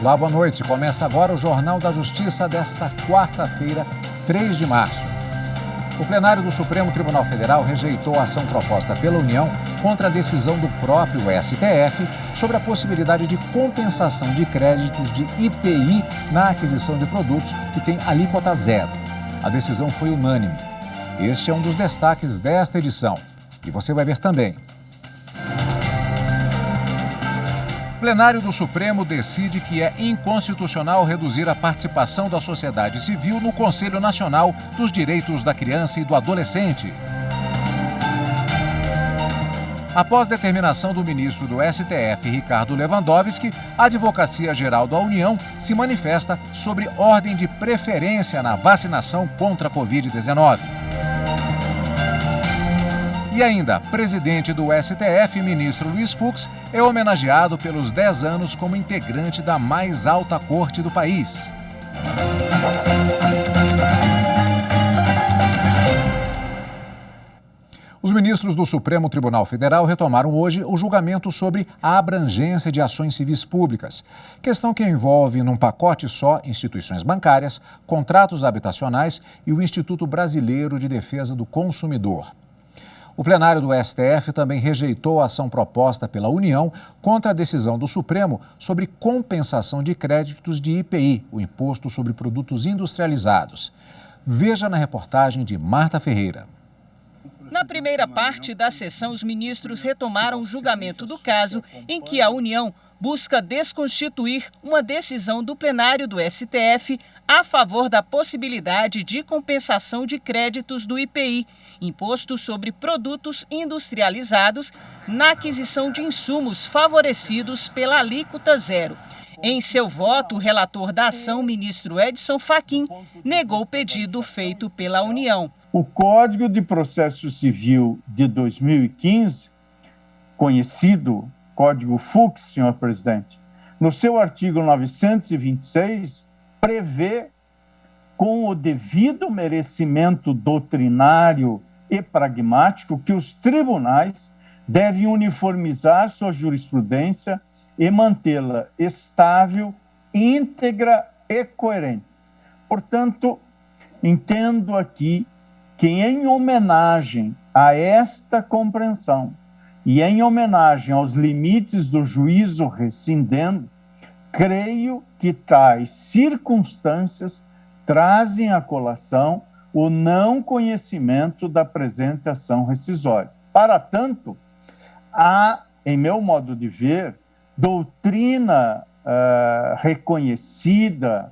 Olá, boa noite. Começa agora o Jornal da Justiça desta quarta-feira, 3 de março. O plenário do Supremo Tribunal Federal rejeitou a ação proposta pela União contra a decisão do próprio STF sobre a possibilidade de compensação de créditos de IPI na aquisição de produtos que têm alíquota zero. A decisão foi unânime. Este é um dos destaques desta edição. E você vai ver também. O plenário do Supremo decide que é inconstitucional reduzir a participação da sociedade civil no Conselho Nacional dos Direitos da Criança e do Adolescente. Após determinação do ministro do STF, Ricardo Lewandowski, a Advocacia Geral da União se manifesta sobre ordem de preferência na vacinação contra a Covid-19. E ainda, presidente do STF, ministro Luiz Fux, é homenageado pelos 10 anos como integrante da mais alta corte do país. Os ministros do Supremo Tribunal Federal retomaram hoje o julgamento sobre a abrangência de ações civis públicas, questão que envolve num pacote só instituições bancárias, contratos habitacionais e o Instituto Brasileiro de Defesa do Consumidor. O plenário do STF também rejeitou a ação proposta pela União contra a decisão do Supremo sobre compensação de créditos de IPI, o Imposto sobre Produtos Industrializados. Veja na reportagem de Marta Ferreira. Na primeira parte da sessão, os ministros retomaram o julgamento do caso em que a União busca desconstituir uma decisão do plenário do STF a favor da possibilidade de compensação de créditos do IPI, Imposto sobre Produtos Industrializados, na aquisição de insumos favorecidos pela alíquota zero. Em seu voto, o relator da ação, ministro Edson Fachin, negou o pedido feito pela União. O Código de Processo Civil de 2015, conhecido Código Fux, senhor presidente, no seu artigo 926, prevê, com o devido merecimento doutrinário e pragmático, que os tribunais devem uniformizar sua jurisprudência e mantê-la estável, íntegra e coerente. Portanto, entendo aqui que, em homenagem a esta compreensão e em homenagem aos limites do juízo rescindendo, creio que tais circunstâncias trazem à colação o não conhecimento da presente ação rescisória. Para tanto, há, em meu modo de ver, doutrina reconhecida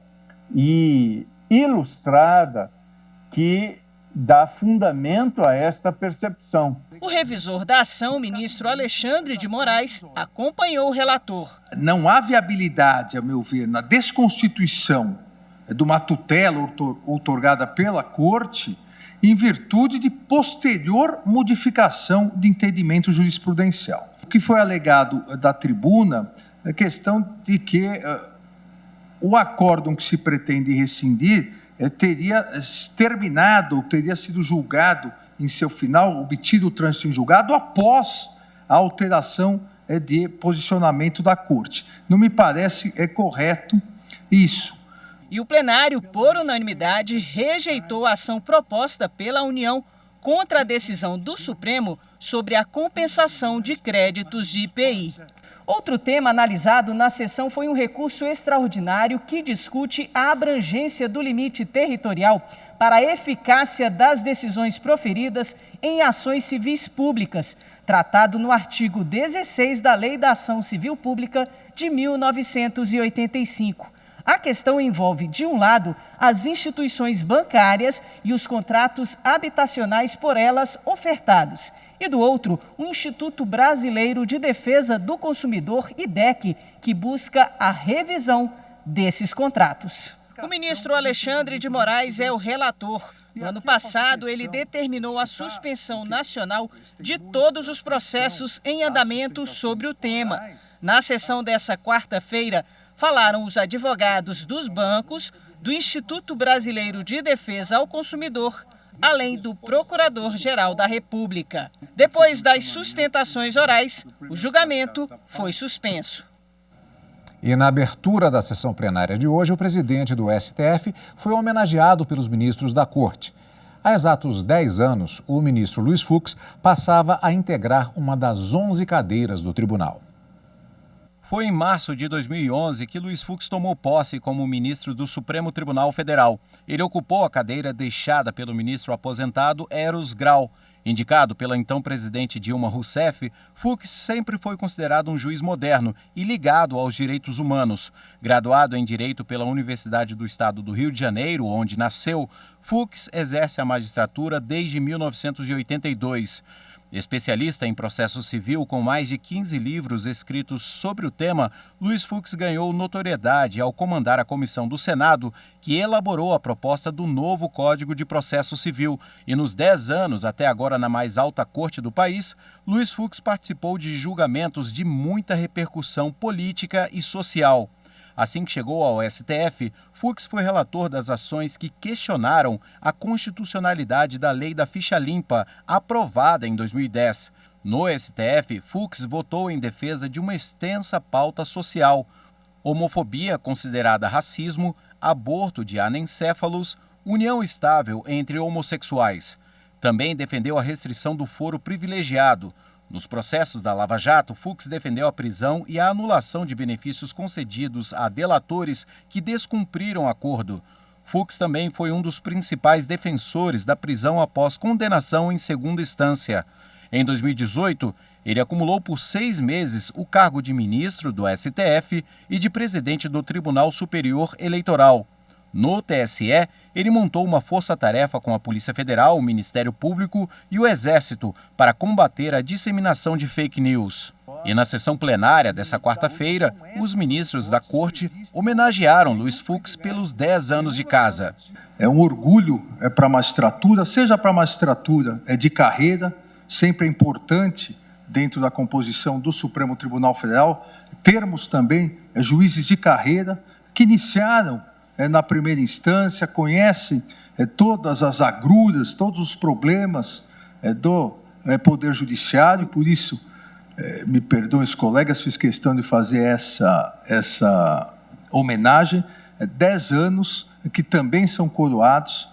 e ilustrada que dá fundamento a esta percepção. O revisor da ação, ministro Alexandre de Moraes, acompanhou o relator. Não há viabilidade, a meu ver, na desconstituição de uma tutela outorgada pela Corte em virtude de posterior modificação de entendimento jurisprudencial. O que foi alegado da tribuna é a questão de que o acórdão que se pretende rescindir teria terminado, teria sido julgado em seu final, obtido o trânsito em julgado após a alteração de posicionamento da Corte. Não me parece correto isso. E o plenário, por unanimidade, rejeitou a ação proposta pela União contra a decisão do Supremo sobre a compensação de créditos de IPI. Outro tema analisado na sessão foi um recurso extraordinário que discute a abrangência do limite territorial para a eficácia das decisões proferidas em ações civis públicas, tratado no artigo 16 da Lei da Ação Civil Pública de 1985. A questão envolve, de um lado, as instituições bancárias e os contratos habitacionais por elas ofertados, e do outro, o Instituto Brasileiro de Defesa do Consumidor, IDEC, que busca a revisão desses contratos. O ministro Alexandre de Moraes é o relator. No ano passado, ele determinou a suspensão nacional de todos os processos em andamento sobre o tema. Na sessão dessa quarta-feira, falaram os advogados dos bancos, do Instituto Brasileiro de Defesa ao Consumidor, além do Procurador-Geral da República. Depois das sustentações orais, o julgamento foi suspenso. E na abertura da sessão plenária de hoje, o presidente do STF foi homenageado pelos ministros da Corte. Há exatos 10 anos, o ministro Luiz Fux passava a integrar uma das 11 cadeiras do tribunal. Foi em março de 2011 que Luiz Fux tomou posse como ministro do Supremo Tribunal Federal. Ele ocupou a cadeira deixada pelo ministro aposentado Eros Grau. Indicado pela então presidente Dilma Rousseff, Fux sempre foi considerado um juiz moderno e ligado aos direitos humanos. Graduado em Direito pela Universidade do Estado do Rio de Janeiro, onde nasceu, Fux exerce a magistratura desde 1982. Especialista em processo civil com mais de 15 livros escritos sobre o tema, Luiz Fux ganhou notoriedade ao comandar a comissão do Senado que elaborou a proposta do novo Código de Processo Civil. E nos 10 anos, até agora na mais alta corte do país, Luiz Fux participou de julgamentos de muita repercussão política e social. Assim que chegou ao STF, Fux foi relator das ações que questionaram a constitucionalidade da Lei da Ficha Limpa, aprovada em 2010. No STF, Fux votou em defesa de uma extensa pauta social: homofobia considerada racismo, aborto de anencéfalos, união estável entre homossexuais. Também defendeu a restrição do foro privilegiado. Nos processos da Lava Jato, Fux defendeu a prisão e a anulação de benefícios concedidos a delatores que descumpriram acordo. Fux também foi um dos principais defensores da prisão após condenação em segunda instância. Em 2018, ele acumulou por 6 meses o cargo de ministro do STF e de presidente do Tribunal Superior Eleitoral. No TSE, ele montou uma força-tarefa com a Polícia Federal, o Ministério Público e o Exército para combater a disseminação de fake news. E na sessão plenária dessa quarta-feira, os ministros da Corte homenagearam Luiz Fux pelos 10 anos de casa. É um orgulho para a magistratura, seja para a magistratura de carreira, sempre é importante dentro da composição do Supremo Tribunal Federal, termos também juízes de carreira que iniciaram na primeira instância, conhecem todas as agruras, todos os problemas do Poder Judiciário, e por isso, me perdoem os colegas, fiz questão de fazer essa homenagem. 10 anos que também são coroados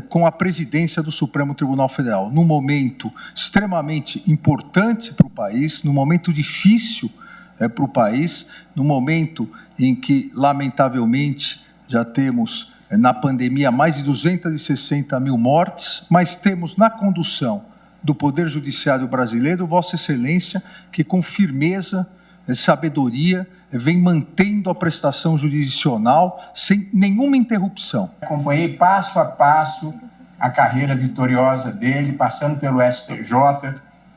com a presidência do Supremo Tribunal Federal, num momento extremamente importante para o país, num momento difícil para o país, num momento em que, lamentavelmente, já temos na pandemia mais de 260 mil mortes, mas temos na condução do Poder Judiciário brasileiro Vossa Excelência, que com firmeza e sabedoria vem mantendo a prestação jurisdicional sem nenhuma interrupção. Acompanhei passo a passo a carreira vitoriosa dele, passando pelo STJ,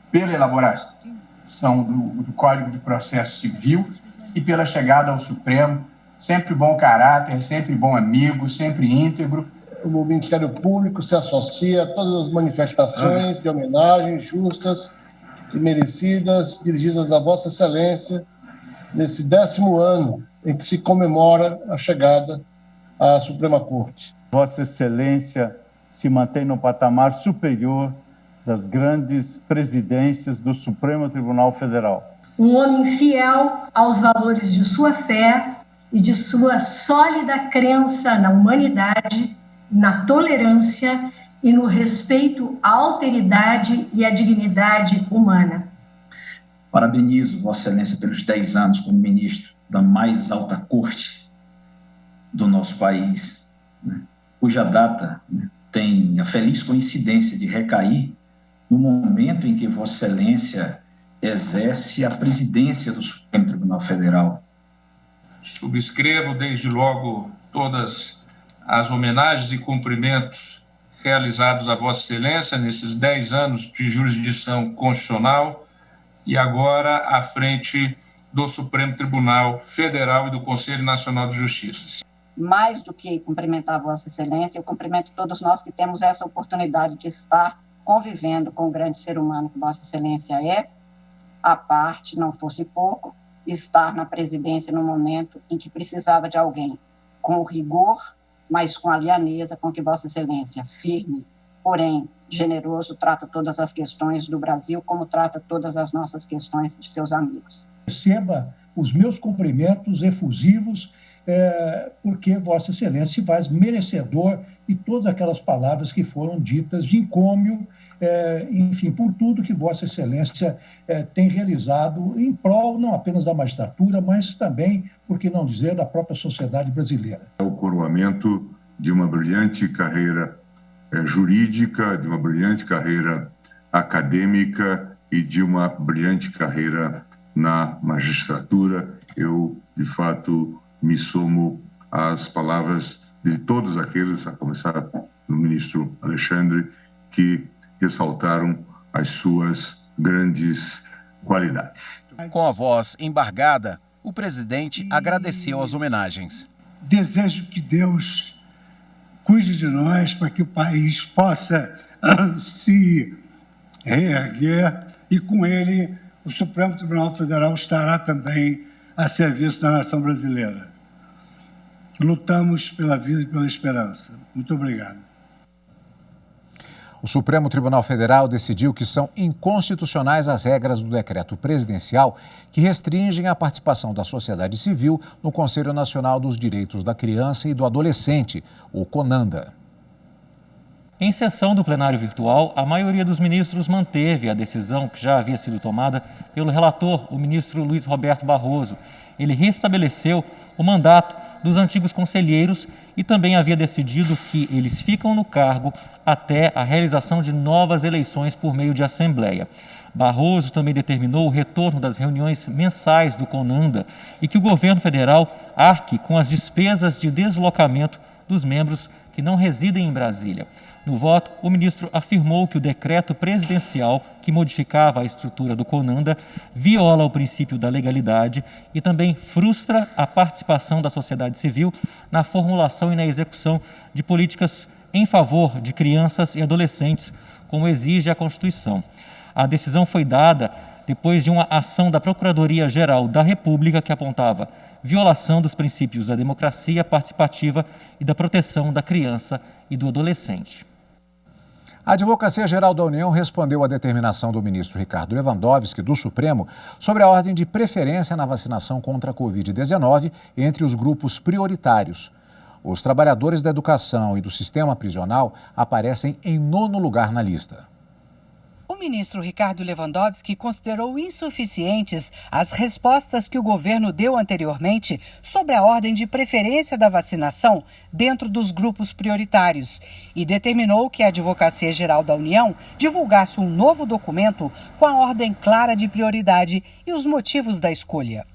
pela elaboração do Código de Processo Civil e pela chegada ao Supremo. Sempre bom caráter, sempre bom amigo, sempre íntegro. O Ministério Público se associa a todas as manifestações de homenagem justas e merecidas dirigidas a Vossa Excelência nesse 10º ano em que se comemora a chegada à Suprema Corte. Vossa Excelência se mantém no patamar superior das grandes presidências do Supremo Tribunal Federal. Um homem fiel aos valores de sua fé e de sua sólida crença na humanidade, na tolerância e no respeito à alteridade e à dignidade humana. Parabenizo Vossa Excelência pelos 10 anos como ministro da mais alta corte do nosso país, cuja data tem a feliz coincidência de recair no momento em que Vossa Excelência exerce a presidência do Supremo Tribunal Federal. Subscrevo desde logo todas as homenagens e cumprimentos realizados a Vossa Excelência nesses 10 anos de jurisdição constitucional e agora à frente do Supremo Tribunal Federal e do Conselho Nacional de Justiça. Mais do que cumprimentar Vossa Excelência, eu cumprimento todos nós que temos essa oportunidade de estar convivendo com o grande ser humano que Vossa Excelência é, à parte, não fosse pouco, estar na presidência no momento em que precisava de alguém com rigor, mas com a lianeza com que Vossa Excelência, firme, porém generoso, trata todas as questões do Brasil, como trata todas as nossas questões de seus amigos. Perceba os meus cumprimentos efusivos, porque Vossa Excelência se faz merecedor de todas aquelas palavras que foram ditas de encômio, enfim, por tudo que Vossa Excelência tem realizado em prol não apenas da magistratura, mas também, por que não dizer, da própria sociedade brasileira. O coroamento de uma brilhante carreira jurídica, de uma brilhante carreira acadêmica e de uma brilhante carreira na magistratura. Eu, de fato, me somo às palavras de todos aqueles, a começar do ministro Alexandre, que ressaltaram as suas grandes qualidades. Com a voz embargada, o presidente agradeceu as homenagens. Desejo que Deus cuide de nós para que o país possa se reerguer e, com ele, o Supremo Tribunal Federal estará também a serviço da nação brasileira. Lutamos pela vida e pela esperança. Muito obrigado. O Supremo Tribunal Federal decidiu que são inconstitucionais as regras do decreto presidencial que restringem a participação da sociedade civil no Conselho Nacional dos Direitos da Criança e do Adolescente, o CONANDA. Em sessão do plenário virtual, a maioria dos ministros manteve a decisão que já havia sido tomada pelo relator, o ministro Luiz Roberto Barroso. Ele restabeleceu o mandato dos antigos conselheiros e também havia decidido que eles ficam no cargo até a realização de novas eleições por meio de assembleia. Barroso também determinou o retorno das reuniões mensais do CONANDA e que o governo federal arque com as despesas de deslocamento dos membros que não residem em Brasília. No voto, o ministro afirmou que o decreto presidencial que modificava a estrutura do CONANDA viola o princípio da legalidade e também frustra a participação da sociedade civil na formulação e na execução de políticas em favor de crianças e adolescentes, como exige a Constituição. A decisão foi dada depois de uma ação da Procuradoria-Geral da República que apontava violação dos princípios da democracia participativa e da proteção da criança e do adolescente. A Advocacia-Geral da União respondeu à determinação do ministro Ricardo Lewandowski, do Supremo, sobre a ordem de preferência na vacinação contra a Covid-19 entre os grupos prioritários. Os trabalhadores da educação e do sistema prisional aparecem em 9º lugar na lista. O ministro Ricardo Lewandowski considerou insuficientes as respostas que o governo deu anteriormente sobre a ordem de preferência da vacinação dentro dos grupos prioritários e determinou que a Advocacia-Geral da União divulgasse um novo documento com a ordem clara de prioridade e os motivos da escolha.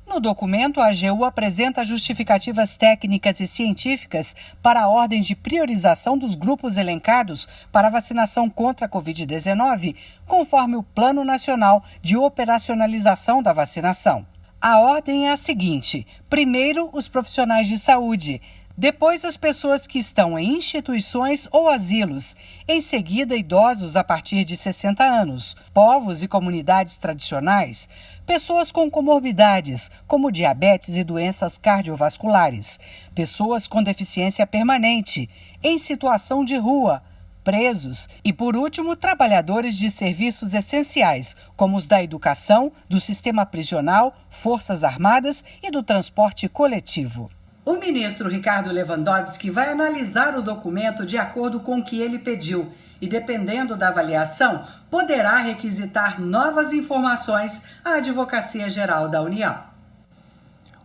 No documento, a AGU apresenta justificativas técnicas e científicas para a ordem de priorização dos grupos elencados para a vacinação contra a Covid-19, conforme o Plano Nacional de Operacionalização da Vacinação. A ordem é a seguinte: primeiro, os profissionais de saúde. Depois, as pessoas que estão em instituições ou asilos. Em seguida, idosos a partir de 60 anos, povos e comunidades tradicionais, pessoas com comorbidades, como diabetes e doenças cardiovasculares, pessoas com deficiência permanente, em situação de rua, presos e, por último, trabalhadores de serviços essenciais, como os da educação, do sistema prisional, forças armadas e do transporte coletivo. O ministro Ricardo Lewandowski vai analisar o documento de acordo com o que ele pediu e, dependendo da avaliação, poderá requisitar novas informações à Advocacia-Geral da União.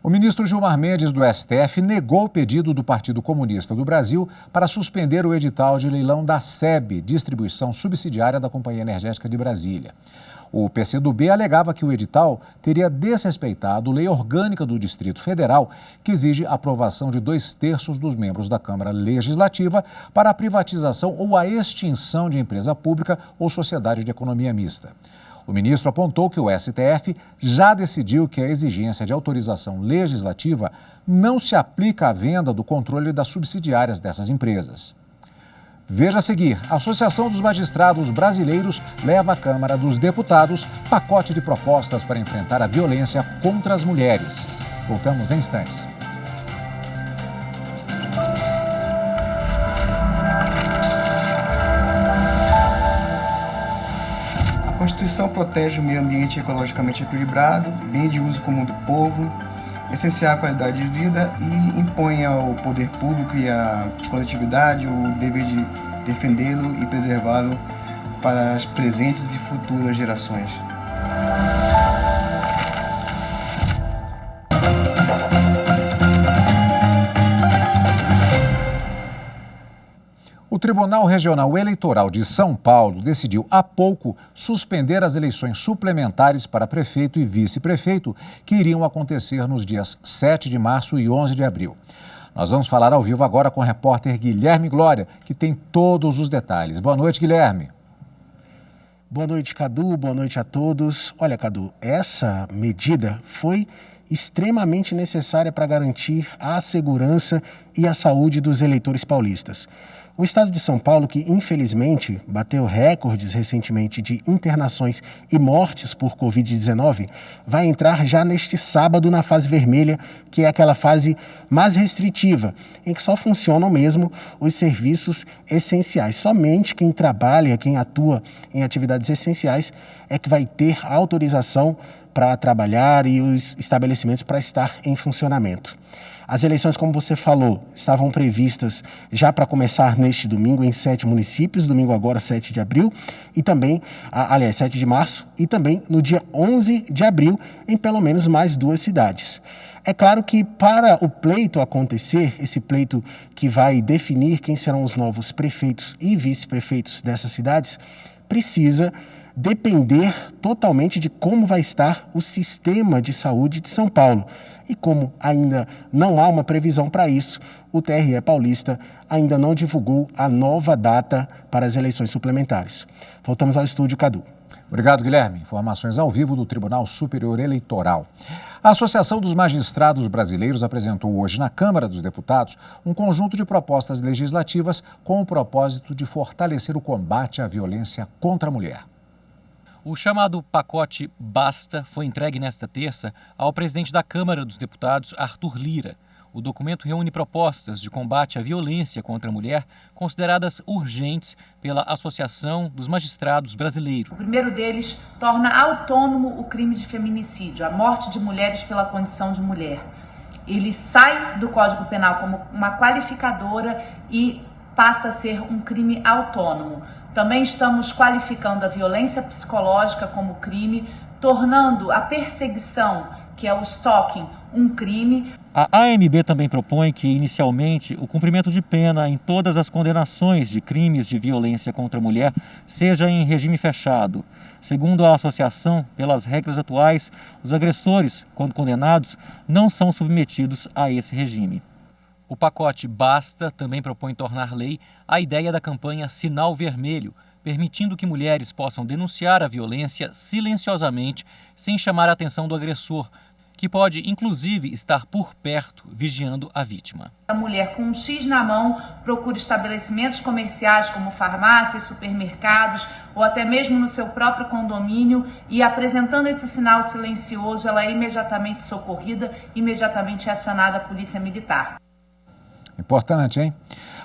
O ministro Gilmar Mendes, do STF, negou o pedido do Partido Comunista do Brasil para suspender o edital de leilão da SEB, distribuição subsidiária da Companhia Energética de Brasília. O PCdoB alegava que o edital teria desrespeitado a lei orgânica do Distrito Federal, que exige a aprovação de 2/3 dos membros da Câmara Legislativa para a privatização ou a extinção de empresa pública ou sociedade de economia mista. O ministro apontou que o STF já decidiu que a exigência de autorização legislativa não se aplica à venda do controle das subsidiárias dessas empresas. Veja a seguir, a Associação dos Magistrados Brasileiros leva à Câmara dos Deputados pacote de propostas para enfrentar a violência contra as mulheres. Voltamos em instantes. A Constituição protege o meio ambiente ecologicamente equilibrado, bem de uso comum do povo, essencial à qualidade de vida e impõe ao poder público e à coletividade o dever de defendê-lo e preservá-lo para as presentes e futuras gerações. O Tribunal Regional Eleitoral de São Paulo decidiu há pouco suspender as eleições suplementares para prefeito e vice-prefeito que iriam acontecer nos dias 7 de março e 11 de abril. Nós vamos falar ao vivo agora com o repórter Guilherme Glória, que tem todos os detalhes. Boa noite, Guilherme. Boa noite, Cadu. Boa noite a todos. Olha, Cadu, essa medida foi extremamente necessária para garantir a segurança e a saúde dos eleitores paulistas. O estado de São Paulo, que infelizmente bateu recordes recentemente de internações e mortes por Covid-19, vai entrar já neste sábado na fase vermelha, que é aquela fase mais restritiva, em que só funcionam mesmo os serviços essenciais. Somente quem trabalha, quem atua em atividades essenciais é que vai ter autorização para trabalhar e os estabelecimentos para estar em funcionamento. As eleições, como você falou, estavam previstas já para começar neste domingo em 7 municípios, domingo agora 7 de abril, e também, 7 de março, e também no dia 11 de abril em pelo menos mais 2 cidades. É claro que para o pleito acontecer, esse pleito que vai definir quem serão os novos prefeitos e vice-prefeitos dessas cidades, precisa depender totalmente de como vai estar o sistema de saúde de São Paulo. E como ainda não há uma previsão para isso, o TRE paulista ainda não divulgou a nova data para as eleições suplementares. Voltamos ao estúdio, Cadu. Obrigado, Guilherme. Informações ao vivo do Tribunal Superior Eleitoral. A Associação dos Magistrados Brasileiros apresentou hoje na Câmara dos Deputados um conjunto de propostas legislativas com o propósito de fortalecer o combate à violência contra a mulher. O chamado pacote Basta foi entregue nesta terça ao presidente da Câmara dos Deputados, Arthur Lira. O documento reúne propostas de combate à violência contra a mulher consideradas urgentes pela Associação dos Magistrados Brasileiros. O primeiro deles torna autônomo o crime de feminicídio, a morte de mulheres pela condição de mulher. Ele sai do Código Penal como uma qualificadora e passa a ser um crime autônomo. Também estamos qualificando a violência psicológica como crime, tornando a perseguição, que é o stalking, um crime. A AMB também propõe que, inicialmente, o cumprimento de pena em todas as condenações de crimes de violência contra a mulher seja em regime fechado. Segundo a associação, pelas regras atuais, os agressores, quando condenados, não são submetidos a esse regime. O pacote Basta também propõe tornar lei a ideia da campanha Sinal Vermelho, permitindo que mulheres possam denunciar a violência silenciosamente, sem chamar a atenção do agressor, que pode, inclusive, estar por perto, vigiando a vítima. A mulher com um X na mão procura estabelecimentos comerciais como farmácias, supermercados ou até mesmo no seu próprio condomínio e, apresentando esse sinal silencioso, ela é imediatamente socorrida, imediatamente acionada a polícia militar. Importante, hein?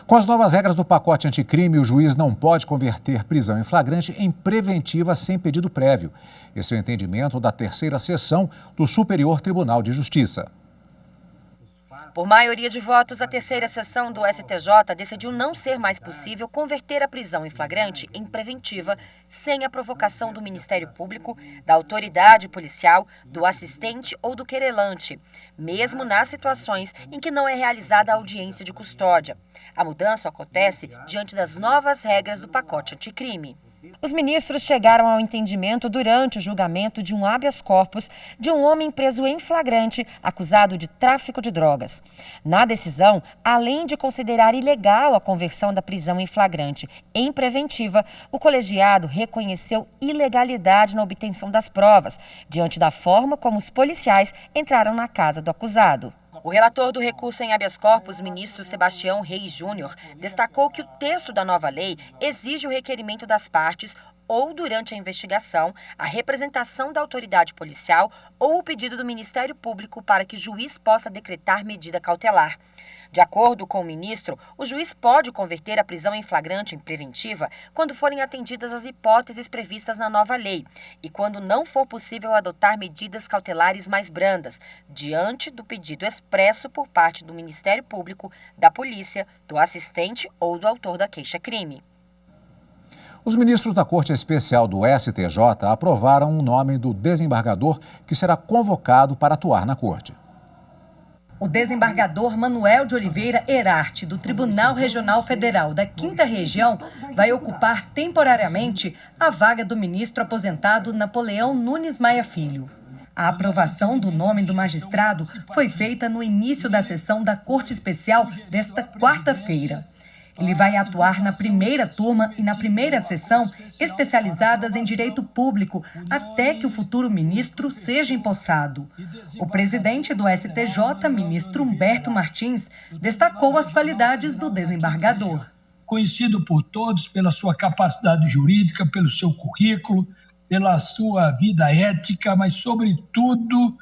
Com as novas regras do pacote anticrime, o juiz não pode converter prisão em flagrante em preventiva sem pedido prévio. Esse é o entendimento da terceira sessão do Superior Tribunal de Justiça. Por maioria de votos, a terceira sessão do STJ decidiu não ser mais possível converter a prisão em flagrante em preventiva sem a provocação do Ministério Público, da autoridade policial, do assistente ou do querelante, mesmo nas situações em que não é realizada a audiência de custódia. A mudança acontece diante das novas regras do pacote anticrime. Os ministros chegaram ao entendimento durante o julgamento de um habeas corpus de um homem preso em flagrante, acusado de tráfico de drogas. Na decisão, além de considerar ilegal a conversão da prisão em flagrante em preventiva, o colegiado reconheceu ilegalidade na obtenção das provas, diante da forma como os policiais entraram na casa do acusado. O relator do recurso em habeas corpus, ministro Sebastião Reis Júnior, destacou que o texto da nova lei exige o requerimento das partes ou, durante a investigação, a representação da autoridade policial ou o pedido do Ministério Público para que o juiz possa decretar medida cautelar. De acordo com o ministro, o juiz pode converter a prisão em flagrante em preventiva quando forem atendidas as hipóteses previstas na nova lei e quando não for possível adotar medidas cautelares mais brandas, diante do pedido expresso por parte do Ministério Público, da Polícia, do assistente ou do autor da queixa-crime. Os ministros da Corte Especial do STJ aprovaram o nome do desembargador que será convocado para atuar na Corte. O desembargador Manuel de Oliveira Erarte, do Tribunal Regional Federal da 5ª Região, vai ocupar temporariamente a vaga do ministro aposentado Napoleão Nunes Maia Filho. A aprovação do nome do magistrado foi feita no início da sessão da Corte Especial desta quarta-feira. Ele vai atuar na primeira turma e na primeira sessão, especializadas em direito público, até que o futuro ministro seja empossado. O presidente do STJ, ministro Humberto Martins, destacou as qualidades do desembargador. Conhecido por todos pela sua capacidade jurídica, pelo seu currículo, pela sua vida ética, mas, sobretudo,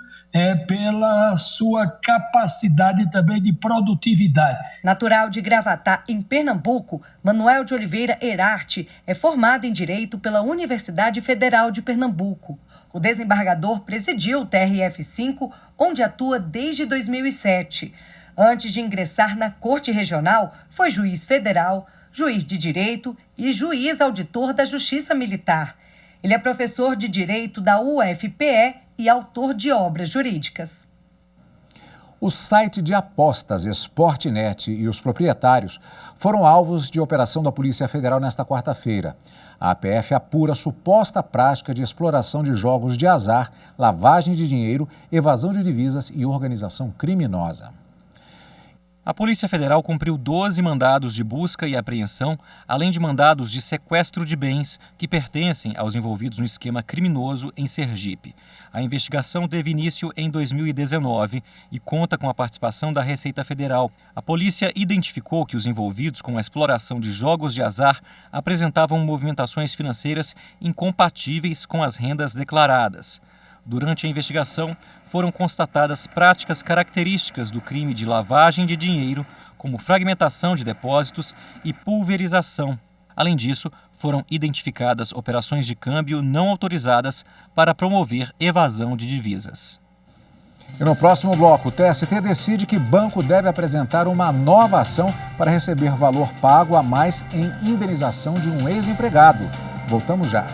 pela sua capacidade também de produtividade. Natural de Gravatá, em Pernambuco, Manuel de Oliveira Erarte é formado em Direito pela Universidade Federal de Pernambuco. O desembargador presidiu o TRF5, onde atua desde 2007. Antes de ingressar na Corte Regional, foi juiz federal, juiz de Direito e juiz auditor da Justiça Militar. Ele é professor de Direito da UFPE e autor de obras jurídicas. O site de apostas Sportnet e os proprietários foram alvos de operação da Polícia Federal nesta quarta-feira. A APF apura suposta prática de exploração de jogos de azar, lavagem de dinheiro, evasão de divisas e organização criminosa. A Polícia Federal cumpriu 12 mandados de busca e apreensão, além de mandados de sequestro de bens que pertencem aos envolvidos no esquema criminoso em Sergipe. A investigação teve início em 2019 e conta com a participação da Receita Federal. A polícia identificou que os envolvidos com a exploração de jogos de azar apresentavam movimentações financeiras incompatíveis com as rendas declaradas. Durante a investigação, foram constatadas práticas características do crime de lavagem de dinheiro, como fragmentação de depósitos e pulverização. Além disso, foram identificadas operações de câmbio não autorizadas para promover evasão de divisas. E no próximo bloco, o TST decide que banco deve apresentar uma nova ação para receber valor pago a mais em indenização de um ex-empregado. Voltamos já.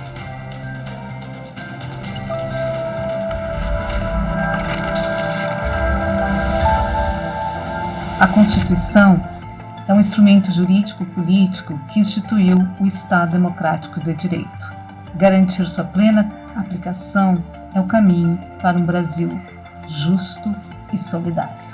A Constituição é um instrumento jurídico-político que instituiu o Estado Democrático de Direito. Garantir sua plena aplicação é o caminho para um Brasil justo e solidário.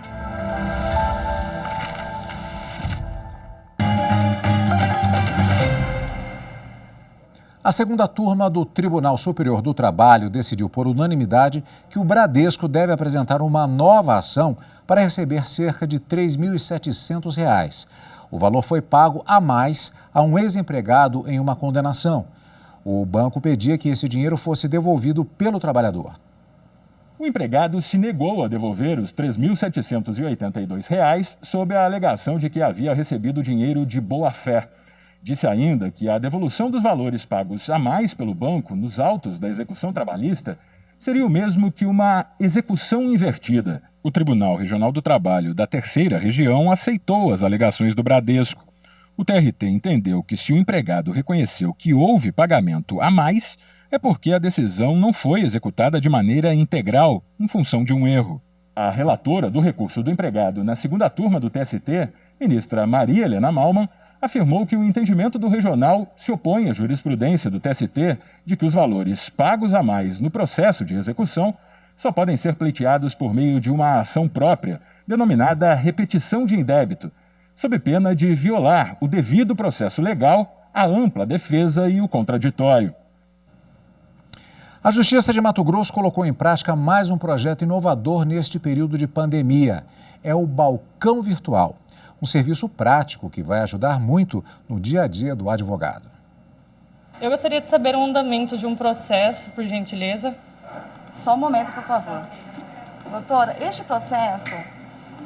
A segunda turma do Tribunal Superior do Trabalho decidiu por unanimidade que o Bradesco deve apresentar uma nova ação para receber cerca de R$ 3.700. O valor foi pago a mais a um ex-empregado em uma condenação. O banco pedia que esse dinheiro fosse devolvido pelo trabalhador. O empregado se negou a devolver os R$ 3.782 sob a alegação de que havia recebido dinheiro de boa-fé. Disse ainda que a devolução dos valores pagos a mais pelo banco nos autos da execução trabalhista seria o mesmo que uma execução invertida. O Tribunal Regional do Trabalho da 3ª Região aceitou as alegações do Bradesco. O TRT entendeu que se o empregado reconheceu que houve pagamento a mais, é porque a decisão não foi executada de maneira integral em função de um erro. A relatora do recurso do empregado na segunda turma do TST, ministra Maria Helena Malman, afirmou que o entendimento do regional se opõe à jurisprudência do TST de que os valores pagos a mais no processo de execução só podem ser pleiteados por meio de uma ação própria, denominada repetição de indébito, sob pena de violar o devido processo legal, a ampla defesa e o contraditório. A Justiça de Mato Grosso colocou em prática mais um projeto inovador neste período de pandemia. É o Balcão Virtual, um serviço prático que vai ajudar muito no dia a dia do advogado. Eu gostaria de saber o andamento de um processo, por gentileza. Só um momento, por favor. Doutora, este processo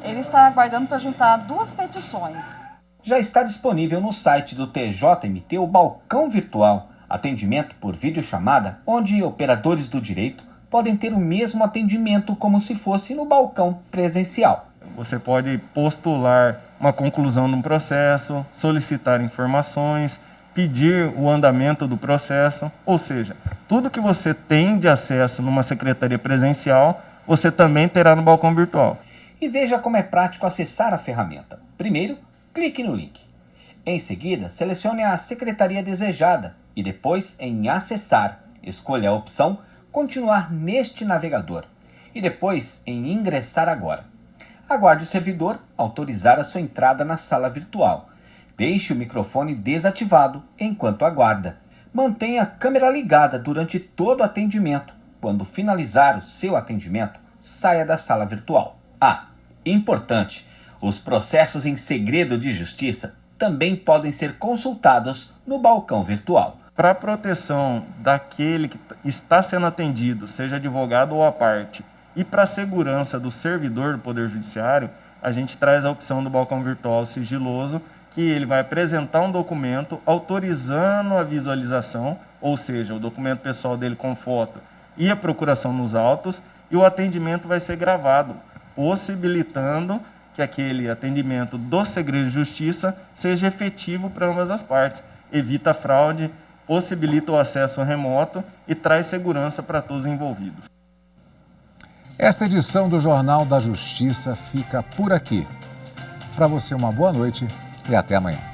ele está aguardando para juntar 2 petições. Já está disponível no site do TJMT o balcão virtual, atendimento por videochamada, onde operadores do direito podem ter o mesmo atendimento como se fosse no balcão presencial. Você pode postular uma conclusão de um processo, solicitar informações, pedir o andamento do processo, ou seja, tudo que você tem de acesso numa secretaria presencial, você também terá no balcão virtual. E veja como é prático acessar a ferramenta. Primeiro, clique no link. Em seguida, selecione a secretaria desejada e depois, em acessar, escolha a opção continuar neste navegador e depois em ingressar agora. Aguarde o servidor autorizar a sua entrada na sala virtual. Deixe o microfone desativado enquanto aguarda. Mantenha a câmera ligada durante todo o atendimento. Quando finalizar o seu atendimento, saia da sala virtual. Importante, os processos em segredo de justiça também podem ser consultados no balcão virtual. Para a proteção daquele que está sendo atendido, seja advogado ou à parte, e para a segurança do servidor do Poder Judiciário, a gente traz a opção do balcão virtual sigiloso, que ele vai apresentar um documento autorizando a visualização, ou seja, o documento pessoal dele com foto e a procuração nos autos, e o atendimento vai ser gravado, possibilitando que aquele atendimento do segredo de justiça seja efetivo para ambas as partes. Evita a fraude, possibilita o acesso remoto e traz segurança para todos os envolvidos. Esta edição do Jornal da Justiça fica por aqui. Para você, uma boa noite e até amanhã.